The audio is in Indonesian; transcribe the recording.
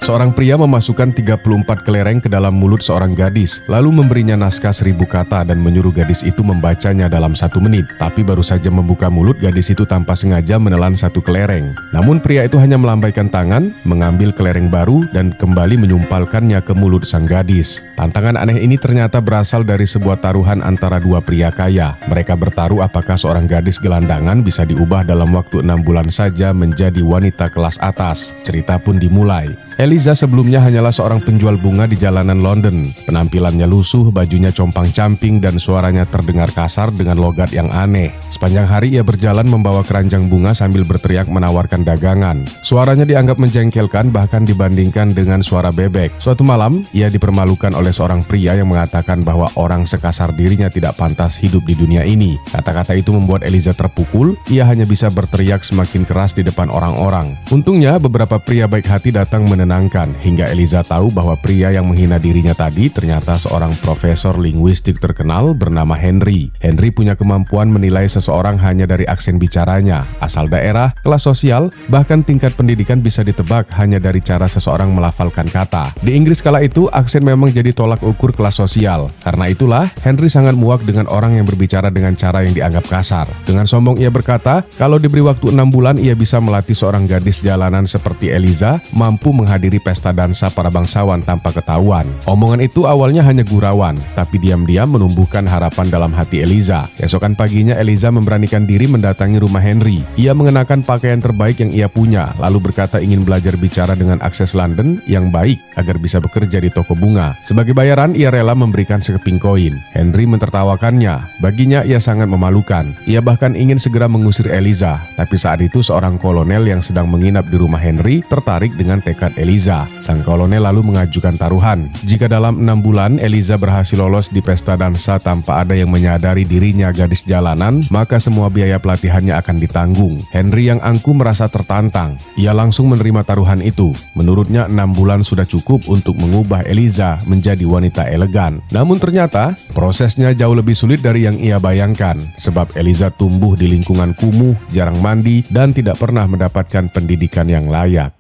Seorang pria memasukkan 34 kelereng ke dalam mulut seorang gadis, lalu memberinya naskah 1000 kata dan menyuruh gadis itu membacanya dalam 1 menit. Tapi baru saja membuka mulut, gadis itu tanpa sengaja menelan 1 kelereng. Namun pria itu hanya melambaikan tangan, mengambil kelereng baru dan kembali menyumpalkannya ke mulut sang gadis. Tantangan aneh ini ternyata berasal dari sebuah taruhan antara 2 pria kaya. Mereka bertaruh apakah seorang gadis gelandangan bisa diubah dalam waktu 6 bulan saja menjadi wanita kelas atas. Cerita pun dimulai. Eliza sebelumnya hanyalah seorang penjual bunga di jalanan London. Penampilannya lusuh, bajunya compang-camping dan suaranya terdengar kasar dengan logat yang aneh. Sepanjang hari ia berjalan membawa keranjang bunga sambil berteriak menawarkan dagangan. Suaranya dianggap menjengkelkan bahkan dibandingkan dengan suara bebek. Suatu malam, ia dipermalukan oleh seorang pria yang mengatakan bahwa orang sekasar dirinya tidak pantas hidup di dunia ini. Kata-kata itu membuat Eliza terpukul, ia hanya bisa berteriak semakin keras di depan orang-orang. Untungnya beberapa pria baik hati datang menenangkan hingga Eliza tahu bahwa pria yang menghina dirinya tadi ternyata seorang profesor linguistik terkenal bernama Henry. Henry punya kemampuan menilai seseorang hanya dari aksen bicaranya, asal daerah, kelas sosial, bahkan tingkat pendidikan bisa ditebak hanya dari cara seseorang melafalkan kata. Di Inggris kala itu, aksen memang jadi tolak ukur kelas sosial. Karena itulah, Henry sangat muak dengan orang yang berbicara dengan cara yang dianggap kasar. Dengan sombong ia berkata, kalau diberi waktu 6 bulan ia bisa melatih seorang gadis jalanan seperti Eliza mampu menghadiri pesta dansa para bangsawan tanpa ketahuan. Omongan itu awalnya hanya gurauan, tapi diam-diam menumbuhkan harapan dalam hati Eliza. Keesokan paginya Eliza memberanikan diri mendatangi rumah Henry. Ia mengenakan pakaian terbaik yang ia punya, lalu berkata ingin belajar bicara dengan akses London yang baik agar bisa bekerja di toko bunga. Sebagai bayaran, ia rela memberikan sekeping koin. Henry mentertawakannya. Baginya ia sangat memalukan. Ia bahkan ingin segera mengusir Eliza, tapi saat itu seorang kolonel yang sedang menginap di rumah Henry tertarik dengan tekad Eliza. Sang kolonel lalu mengajukan taruhan. Jika dalam 6 bulan Eliza berhasil lolos di pesta dansa tanpa ada yang menyadari dirinya gadis jalanan, maka semua biaya pelatihannya akan ditanggung. Henry yang angkuh merasa tertantang. Ia langsung menerima taruhan itu. Menurutnya 6 bulan sudah cukup untuk mengubah Eliza menjadi wanita elegan. Namun ternyata prosesnya jauh lebih sulit dari yang ia bayangkan, sebab Eliza tumbuh di lingkungan kumuh, jarang mandi, dan tidak pernah mendapatkan pendidikan yang layak.